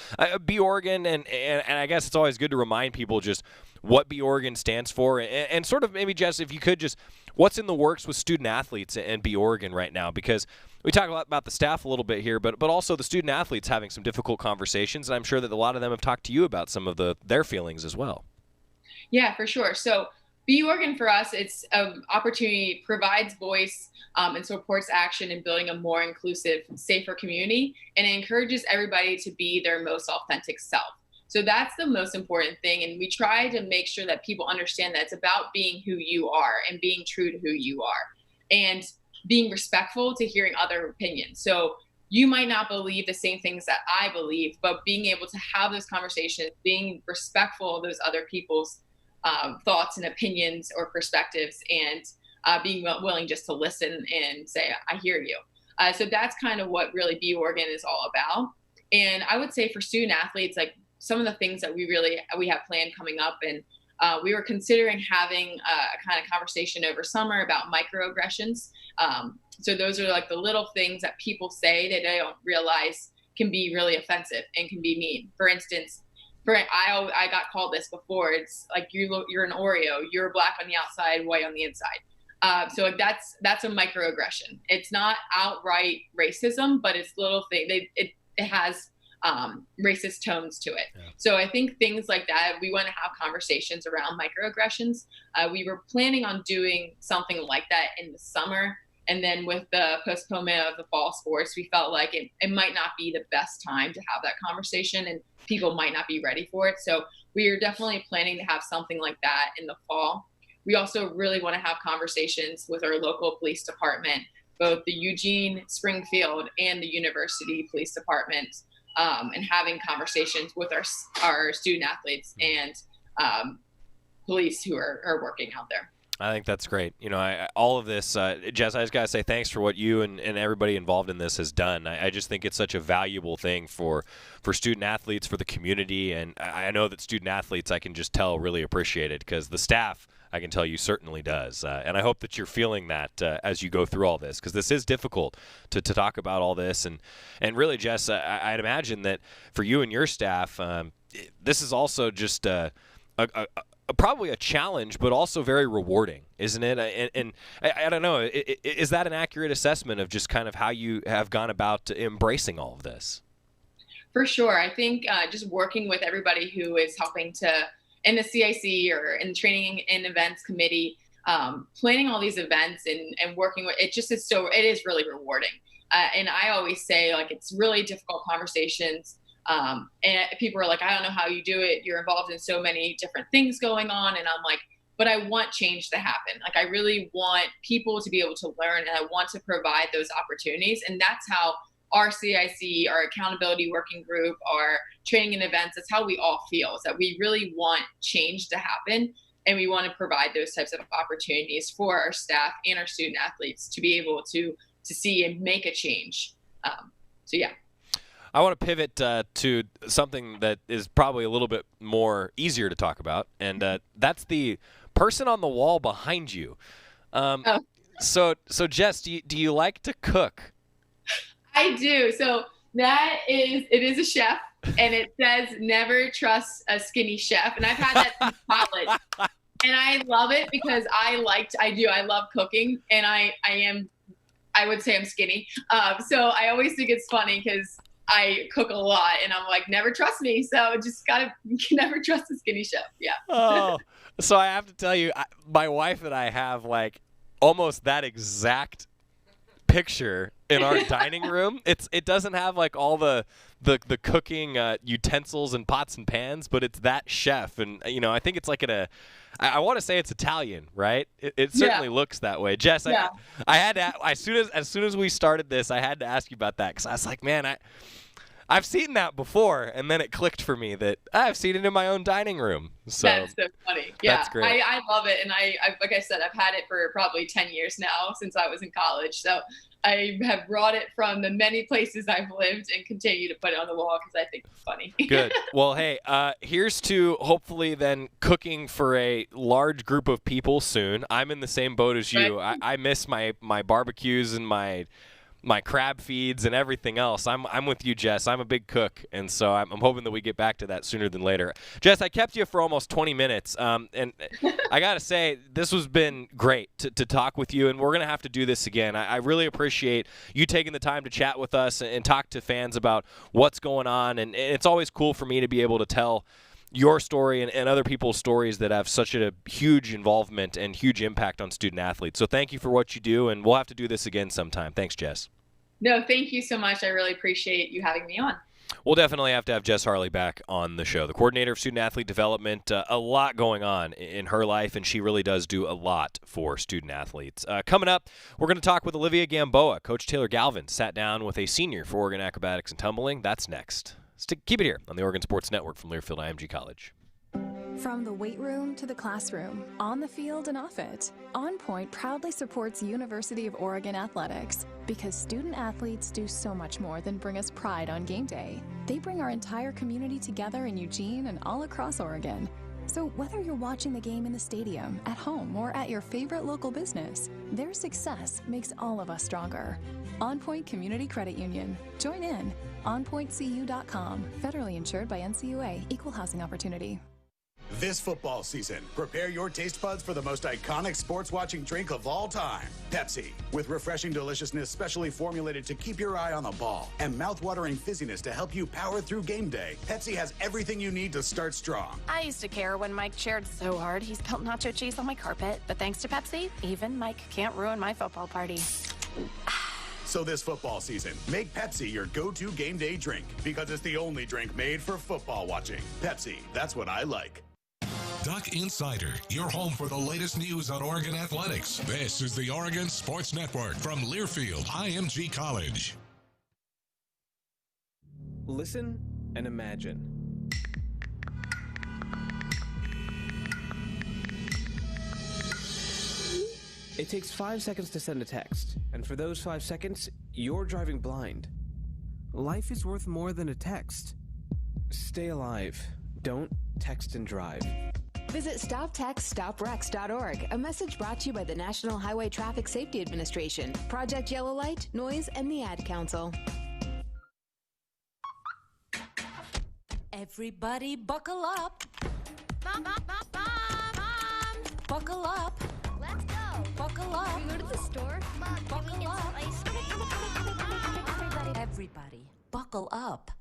BEOREGON, and I guess it's always good to remind people just what BEOREGON stands for, and sort of maybe, Jess, if you could just, what's in the works with student athletes and BEOREGON right now? Because we talk a lot about the staff a little bit here, but also the student athletes having some difficult conversations, and I'm sure that a lot of them have talked to you about some of their feelings as well. Yeah, for sure. So BEOREGON for us, it's an opportunity, provides voice and supports action in building a more inclusive, safer community, and it encourages everybody to be their most authentic self. So that's the most important thing, and we try to make sure that people understand that it's about being who you are and being true to who you are, and being respectful to hearing other opinions. So you might not believe the same things that I believe, but being able to have those conversations, being respectful of those other people's thoughts and opinions or perspectives, and being willing just to listen and say, I hear you. So that's kind of what really BEOREGON is all about. And I would say for student athletes, like, some of the things that we have planned coming up, and we were considering having a kind of conversation over summer about microaggressions. So those are like the little things that people say that they don't realize can be really offensive and can be mean. For instance, I got called this before. It's like, you're an Oreo. You're black on the outside, white on the inside. So that's a microaggression. It's not outright racism, but it's little thing. It has racist tones to it. Yeah. So I think things like that, we want to have conversations around microaggressions. We were planning on doing something like that in the summer. And then with the postponement of the fall sports, we felt like it might not be the best time to have that conversation, and people might not be ready for it. So we are definitely planning to have something like that in the fall. We also really want to have conversations with our local police department, both the Eugene, Springfield, and the University Police Department, and having conversations with our student athletes and police who are working out there. I think that's great. You know, all of this, Jess, I just got to say thanks for what you and everybody involved in this has done. I just think it's such a valuable thing for student athletes, for the community, and I know that student athletes, I can just tell, really appreciate it, because the staff, I can tell you, certainly does. And I hope that you're feeling that as you go through all this, because this is difficult to talk about all this. And really, Jess, I'd imagine that for you and your staff, this is also just probably a challenge, but also very rewarding, isn't it? And I don't know, is that an accurate assessment of just kind of how you have gone about embracing all of this? For sure. I think just working with everybody who is helping in the CIC or in the training and events committee, planning all these events and working with it, it is really rewarding. And I always say, like, it's really difficult conversations. And people are like, I don't know how you do it. You're involved in so many different things going on. And I'm like, but I want change to happen. Like, I really want people to be able to learn, and I want to provide those opportunities. And that's how our CIC, our accountability working group, our training and events, that's how we all feel, is that we really want change to happen. And we want to provide those types of opportunities for our staff and our student athletes to be able to see and make a change. So yeah. I want to pivot to something that is probably a little bit more easier to talk about, and that's the person on the wall behind you. So Jess, do you like to cook? I do. So it is a chef, and it says never trust a skinny chef. And I've had that since college. And I love it because I love cooking, and I would say I'm skinny. So I always think it's funny because I cook a lot, and I'm like, never trust me. So just you can never trust a skinny chef. Yeah. Oh, so I have to tell you, my wife and I have like almost that exact picture in our dining room. It doesn't have like all the cooking utensils and pots and pans, but it's that chef, and I think it's like I want to say it's Italian, right? It certainly looks that way. Jess, I had to, as soon as we started this, I had to ask you about that because I was like, man, I've seen that before, and then it clicked for me that I've seen it in my own dining room. So that's so funny. Yeah, that's great. I love it, and I like I said, I've had it for probably 10 years now since I was in college. So I have brought it from the many places I've lived and continue to put it on the wall because I think it's funny. Good. Well, hey, here's to hopefully then cooking for a large group of people soon. I'm in the same boat as you. Right. I miss my barbecues and my crab feeds and everything else. I'm with you, Jess. I'm a big cook, and so I'm hoping that we get back to that sooner than later. Jess, I kept you for almost 20 minutes, and I got to say, this has been great to talk with you, and we're going to have to do this again. I really appreciate you taking the time to chat with us and talk to fans about what's going on, and it's always cool for me to be able to tell your story and other people's stories that have such a huge involvement and huge impact on student athletes. So thank you for what you do, and we'll have to do this again sometime. Thanks, Jess. No, thank you so much. I really appreciate you having me on. We'll definitely have to have Jess Harlee back on the show, the coordinator of student athlete development. A lot going on in her life, and she really does do a lot for student athletes. Coming up, we're going to talk with Olivia Gamboa. Coach Taylor Galvin sat down with a senior for Oregon Acrobatics and Tumbling. That's next. Keep it here on the Oregon Sports Network from Learfield IMG College. From the weight room to the classroom, on the field and off it, On Point proudly supports University of Oregon athletics because student athletes do so much more than bring us pride on game day. They bring our entire community together in Eugene and all across Oregon. So whether you're watching the game in the stadium, at home, or at your favorite local business, their success makes all of us stronger. On Point Community Credit Union. Join in. OnPointCU.com. Federally insured by NCUA. Equal housing opportunity. This football season, prepare your taste buds for the most iconic sports watching drink of all time, Pepsi. With refreshing deliciousness specially formulated to keep your eye on the ball and mouth-watering fizziness to help you power through game day, Pepsi has everything you need to start strong. I used to care when Mike cheered so hard he spilled nacho cheese on my carpet, but thanks to Pepsi, even Mike can't ruin my football party. So this football season, make Pepsi your go-to game day drink because it's the only drink made for football watching. Pepsi, that's what I like. Duck Insider, your home for the latest news on Oregon athletics. This is the Oregon Sports Network from Learfield IMG College. Listen and imagine. It takes 5 seconds to send a text, and for those 5 seconds, you're driving blind. Life is worth more than a text. Stay alive. Don't text and drive. Visit StopTextStopWrecks.org, a message brought to you by the National Highway Traffic Safety Administration, Project Yellow Light, Noise, and the Ad Council. Everybody buckle up. Mom. Buckle up. Let's go. Buckle up. Can we go to the store? Mom, buckle can we get up. some ice cream? Everybody, buckle up.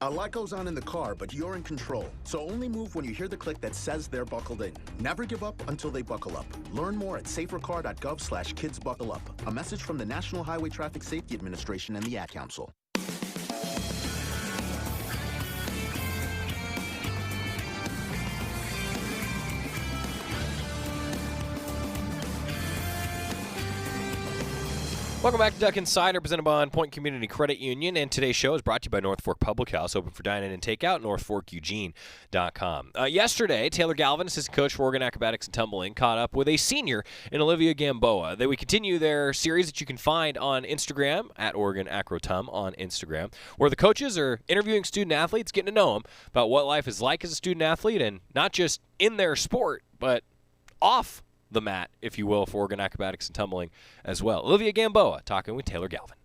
A lot goes on in the car, but you're in control. So only move when you hear the click that says they're buckled in. Never give up until they buckle up. Learn more at safercar.gov/kidsbuckleup. A message from the National Highway Traffic Safety Administration and the Ad Council. Welcome back to Duck Insider, presented by On Point Community Credit Union. And today's show is brought to you by North Fork Public House, open for dine-in and takeout, northforkeugene.com. Yesterday, Taylor Galvin, assistant coach for Oregon Acrobatics and Tumbling, caught up with a senior in Olivia Gamboa. They would continue their series that you can find on Instagram, at Oregon Acrotum on Instagram, where the coaches are interviewing student athletes, getting to know them about what life is like as a student athlete, and not just in their sport, but off the mat, if you will, for Oregon Acrobatics and Tumbling as well. Olivia Gamboa talking with Taylor Galvin.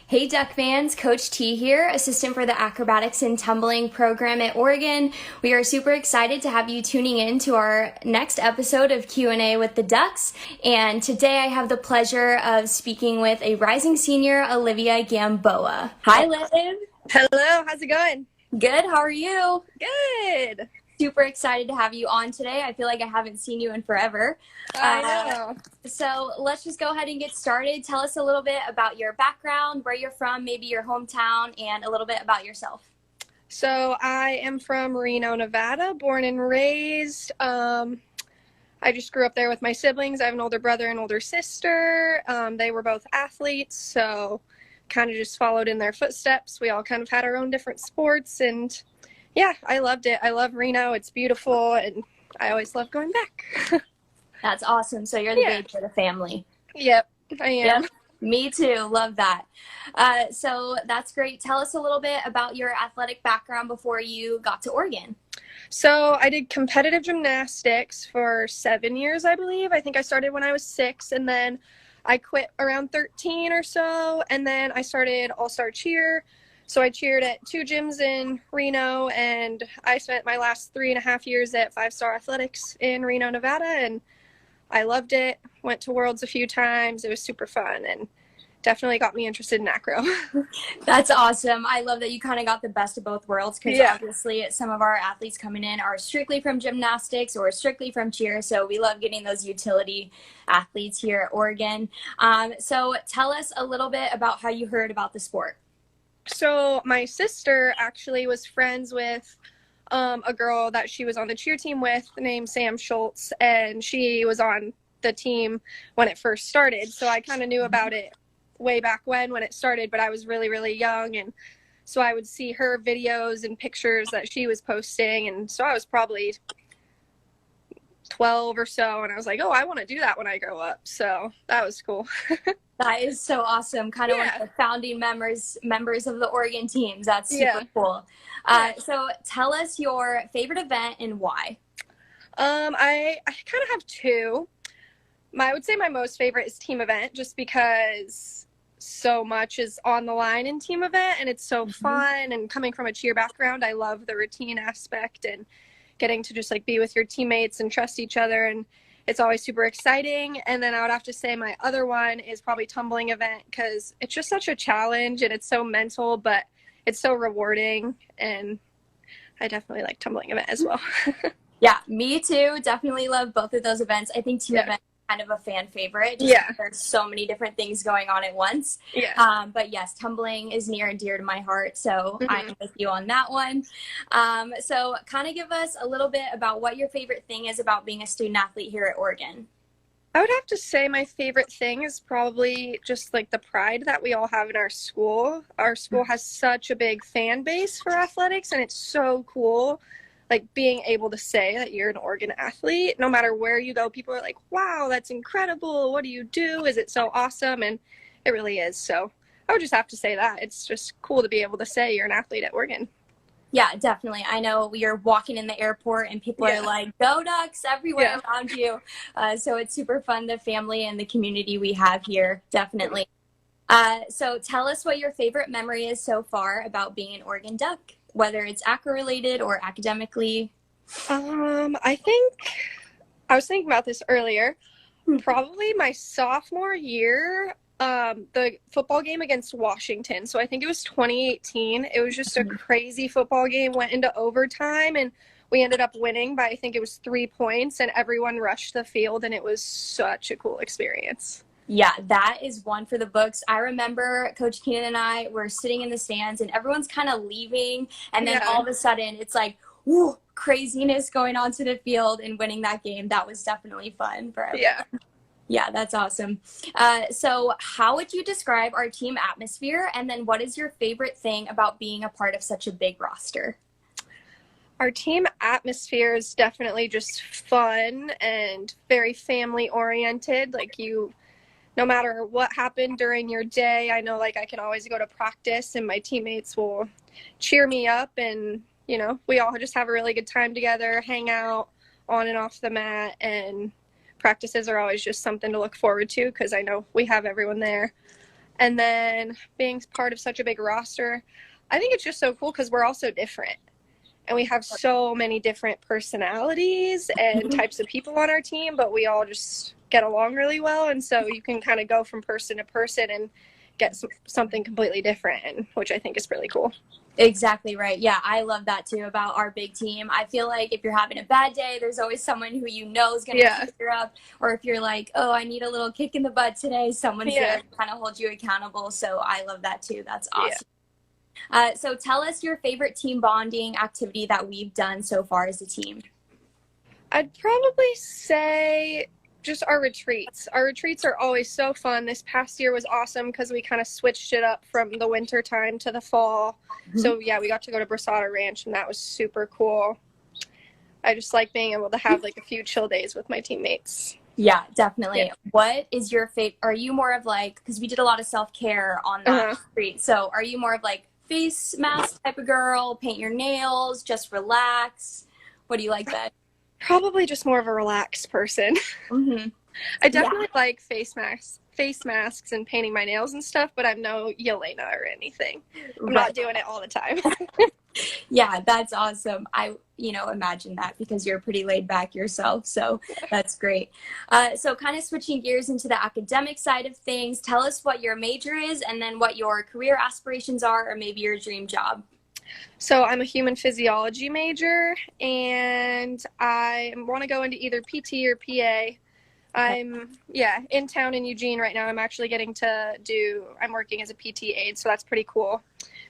Hey Duck fans, Coach T here, assistant for the Acrobatics and Tumbling program at Oregon. We are super excited to have you tuning in to our next episode of Q&A with the Ducks. And today I have the pleasure of speaking with a rising senior, Olivia Gamboa. Hi, Liv. Hello, how's it going? Good, how are you? Good. Super excited to have you on today. I feel like I haven't seen you in forever. I know. So let's just go ahead and get started. Tell us a little bit about your background, where you're from, maybe your hometown, and a little bit about yourself. So I am from Reno, Nevada, born and raised. I just grew up there with my siblings. I have an older brother and older sister. They were both athletes, so kind of just followed in their footsteps. We all kind of had our own different sports, and yeah, I loved it. I love Reno. It's beautiful, and I always love going back. That's awesome. So you're the baby of the family. Yep, I am. Yep. Me too. Love that. So that's great. Tell us a little bit about your athletic background before you got to Oregon. So I did competitive gymnastics for 7 years, I believe. I think I started when I was 6, and then I quit around 13 or so, and then I started all-star cheer. So I cheered at 2 gyms in Reno, and I spent my last 3.5 years at 5-Star Athletics in Reno, Nevada, and I loved it. Went to Worlds a few times. It was super fun and definitely got me interested in acro. That's awesome. I love that you kind of got the best of both worlds, because obviously some of our athletes coming in are strictly from gymnastics or strictly from cheer, so we love getting those utility athletes here at Oregon. So tell us a little bit about how you heard about the sport. So my sister actually was friends with a girl that she was on the cheer team with named Sam Schultz, and she was on the team when it first started. So I kind of knew about it way back when it started, but I was really, really young. And so I would see her videos and pictures that she was posting. And so I was probably 12 or so, and I was like, oh, I want to do that when I grow up. So that was cool. That is so awesome. Kind of like the founding members of the Oregon teams. That's super cool. So tell us your favorite event and why. I kind of have 2. I would say my most favorite is team event, just because so much is on the line in team event, and it's so fun. And coming from a cheer background, I love the routine aspect and getting to just like be with your teammates and trust each other, and it's always super exciting. And then I would have to say my other one is probably tumbling event, because it's just such a challenge and it's so mental, but it's so rewarding, and I definitely like tumbling event as well. Yeah, me too. Definitely love both of those events. I think team event is kind of a fan favorite. Just because there's so many different things going on at once. But yes, tumbling is near and dear to my heart, so I'm with you on that one. So kind of give us a little bit about what your favorite thing is about being a student athlete here at Oregon. I would have to say my favorite thing is probably just like the pride that we all have in our school. Our school has such a big fan base for athletics, and it's so cool. Like being able to say that you're an Oregon athlete, no matter where you go, people are like, wow, that's incredible. What do you do? Is it so awesome? And it really is. So I would just have to say that. It's just cool to be able to say you're an athlete at Oregon. Yeah, definitely. I know you're walking in the airport and people are like, go Ducks everywhere around you. So it's super fun, the family and the community we have here, definitely. So tell us what your favorite memory is so far about being an Oregon Duck, whether it's acro-related or academically. I think, I was thinking about this earlier, probably my sophomore year, the football game against Washington. So I think it was 2018. It was just a crazy football game, went into overtime, and we ended up winning by, I think it was 3 points, and everyone rushed the field, and it was such a cool experience. Yeah, that is one for the books. I remember Coach Keenan and I were sitting in the stands, and everyone's kind of leaving, and then all of a sudden it's like, woo, craziness going onto the field and winning that game. That was definitely fun for everyone. Yeah, that's awesome. So how would you describe our team atmosphere? And then what is your favorite thing about being a part of such a big roster? Our team atmosphere is definitely just fun and very family oriented. Like no matter what happened during your day, I know like I can always go to practice and my teammates will cheer me up, and we all just have a really good time together, hang out on and off the mat, and practices are always just something to look forward to because I know we have everyone there. And then being part of such a big roster, I think it's just so cool because we're all so different. And we have so many different personalities and types of people on our team, but we all just get along really well. And so you can kind of go from person to person and get something completely different, which I think is really cool. Exactly right. Yeah, I love that too about our big team. I feel like if you're having a bad day, there's always someone who is going to pick you up. Or if you're like, oh, I need a little kick in the butt today, someone's there to kind of hold you accountable. So I love that too. That's awesome. So tell us your favorite team bonding activity that we've done so far as a team. I'd probably say just our retreats. Our retreats are always so fun. This past year was awesome because we kind of switched it up from the winter time to the fall. So yeah, we got to go to Brasada Ranch and that was super cool. I just like being able to have like a few chill days with my teammates. Yeah, definitely. Yeah. What is your favorite? Are you more of like, because we did a lot of self-care on that retreat. So are you more of like face mask type of girl, paint your nails, just relax? What do you like then? Probably just more of a relaxed person. I definitely like face masks and painting my nails and stuff, but I'm no Yelena or anything. I'm not doing it all the time. Yeah, that's awesome. I, imagine that because you're pretty laid back yourself. So that's great. So kind of switching gears into the academic side of things, tell us what your major is and then what your career aspirations are or maybe your dream job. So I'm a human physiology major and I want to go into either PT or PA. I'm in town in Eugene right now. I'm actually I'm working as a PT aide, so that's pretty cool.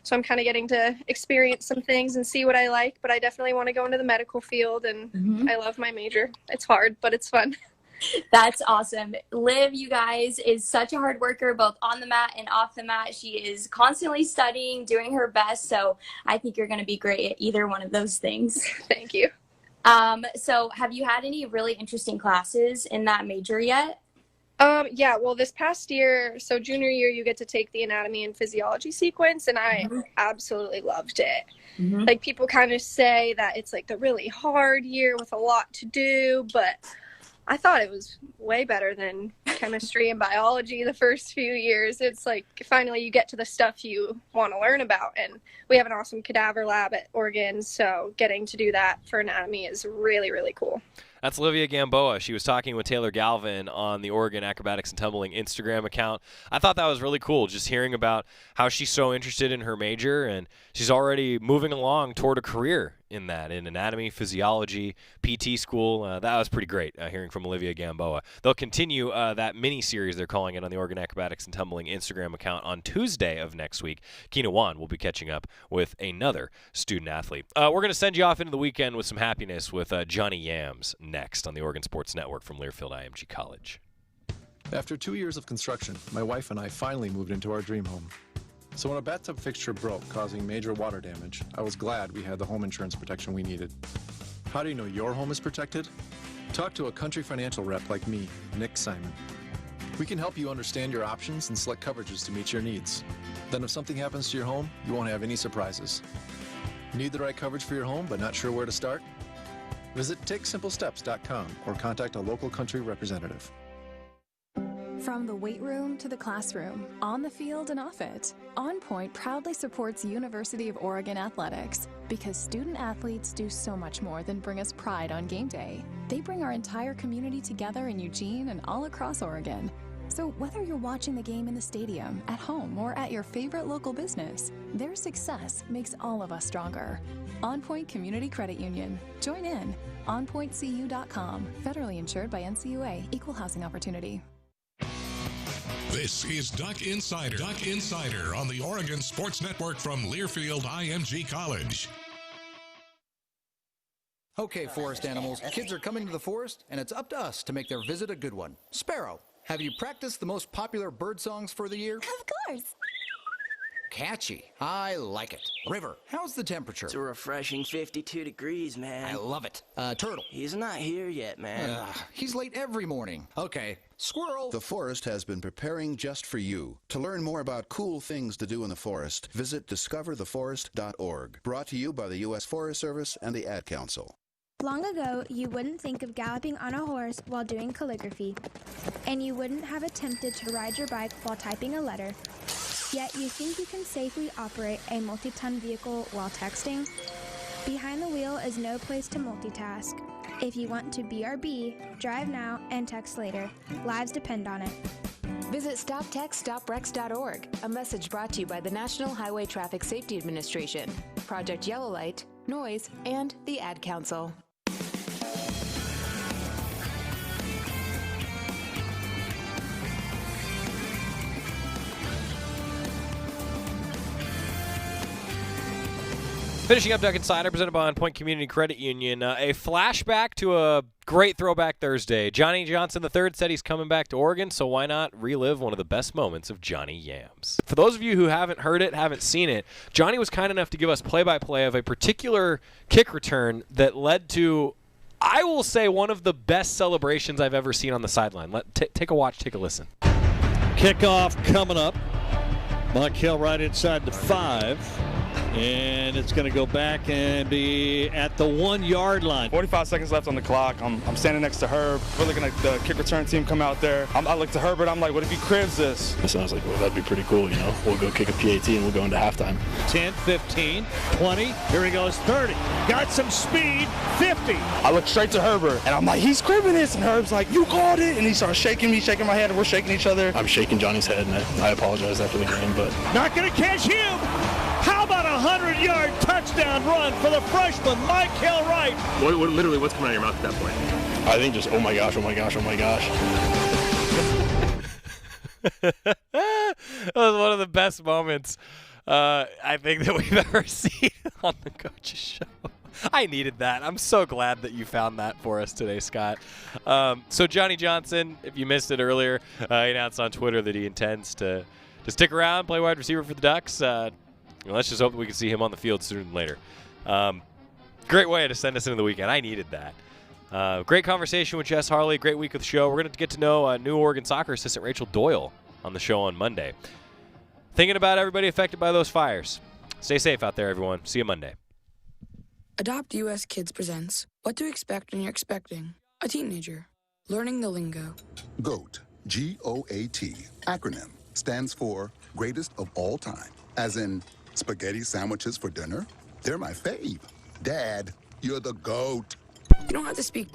So I'm kind of getting to experience some things and see what I like, but I definitely want to go into the medical field and I love my major. It's hard, but it's fun. That's awesome. Liv, you guys, is such a hard worker, both on the mat and off the mat. She is constantly studying, doing her best. So I think you're going to be great at either one of those things. Thank you. So have you had any really interesting classes in that major yet? Yeah, well, this past year, so junior year, you get to take the anatomy and physiology sequence, and I absolutely loved it. Like, people kind of say that it's like the really hard year with a lot to do, but I thought it was way better than chemistry and biology the first few years. It's like finally you get to the stuff you want to learn about, and we have an awesome cadaver lab at Oregon, so getting to do that for anatomy is really, really cool. That's Olivia Gamboa. She was talking with Taylor Galvin on the Oregon Acrobatics and Tumbling Instagram account. I thought that was really cool, just hearing about how she's so interested in her major, and she's already moving along toward a career in anatomy, physiology, PT school. That was pretty great, hearing from Olivia Gamboa. They'll continue that mini-series, they're calling it, on the Oregon Acrobatics and Tumbling Instagram account on Tuesday of next week. Kina Wan will be catching up with another student athlete. We're going to send you off into the weekend with some happiness with Johnny Yams next on the Oregon Sports Network from Learfield IMG College. After 2 years of construction, my wife and I finally moved into our dream home. So when a bathtub fixture broke, causing major water damage, I was glad we had the home insurance protection we needed. How do you know your home is protected? Talk to a Country Financial rep like me, Nick Simon. We can help you understand your options and select coverages to meet your needs. Then if something happens to your home, you won't have any surprises. Need the right coverage for your home but not sure where to start? Visit TakeSimpleSteps.com or contact a local Country representative. From the weight room to the classroom, on the field and off it, On Point proudly supports University of Oregon athletics because student athletes do so much more than bring us pride on game day. They bring our entire community together in Eugene and all across Oregon. So whether you're watching the game in the stadium, at home, or at your favorite local business, their success makes all of us stronger. On Point Community Credit Union. Join in. OnPointCU.com. Federally insured by NCUA. Equal housing opportunity. This is Duck Insider. Duck Insider on the Oregon Sports Network from Learfield IMG College. Okay, forest animals, kids are coming to the forest, and it's up to us to make their visit a good one. Sparrow, have you practiced the most popular bird songs for the year? Of course. Catchy. I like it. River, how's the temperature? It's a refreshing 52 degrees, man. I love it. Turtle. He's not here yet, man. He's late every morning. Okay. Squirrel. The forest has been preparing just for you. To learn more about cool things to do in the forest, visit discovertheforest.org. Brought to you by the U.S. Forest Service and the Ad Council. Long ago, you wouldn't think of galloping on a horse while doing calligraphy, and you wouldn't have attempted to ride your bike while typing a letter. Yet you think you can safely operate a multi-ton vehicle while texting? Behind the wheel is no place to multitask. If you want to BRB, drive now and text later. Lives depend on it. Visit StopTextStopWrecks.org, a message brought to you by the National Highway Traffic Safety Administration, Project Yellow Light, Noise, and the Ad Council. Finishing up Duck Insider, presented by On Point Community Credit Union. A flashback to a great Throwback Thursday. Johnny Johnson III said he's coming back to Oregon, so why not relive one of the best moments of Johnny Yams? For those of you who haven't heard it, haven't seen it, Johnny was kind enough to give us play-by-play of a particular kick return that led to, I will say, one of the best celebrations I've ever seen on the sideline. Take a watch, take a listen. Kickoff coming up. Buck Hill right inside the 5. And it's going to go back and be at the 1-yard line. 45 seconds left on the clock. I'm standing next to Herb. We're looking at the kick return team come out there. I look to Herbert. I'm like, what if he cribs this? It sounds like, well, that'd be pretty cool, you know. We'll go kick a PAT and we'll go into halftime. 10, 15, 20. Here he goes, 30. Got some speed, 50. I look straight to Herbert, and I'm like, he's cribbing this. And Herb's like, you called it. And he starts shaking me, shaking my head, and we're shaking each other. I'm shaking Johnny's head, and I apologize after the game, but... Not going to catch him. How about a 100-yard touchdown run for the freshman, Michael Wright? What's coming out of your mouth at that point? I think just, oh my gosh, oh my gosh, oh my gosh. That was one of the best moments I think that we've ever seen on the Coach's Show. I needed that. I'm so glad that you found that for us today, Scott. So Johnny Johnson, if you missed it earlier, he announced on Twitter that he intends to stick around, play wide receiver for the Ducks. Let's just hope that we can see him on the field sooner than later. Great way to send us into the weekend. I needed that. Great conversation with Jess Harlee. Great week of the show. We're going to get to know new Oregon soccer assistant Rachel Doyle on the show on Monday. Thinking about everybody affected by those fires. Stay safe out there, everyone. See you Monday. Adopt US Kids presents What to Expect When You're Expecting a Teenager. Learning the lingo. GOAT, G-O-A-T, acronym, stands for Greatest of All Time. As in, spaghetti sandwiches for dinner? They're my fave. Dad, you're the GOAT. You don't have to speak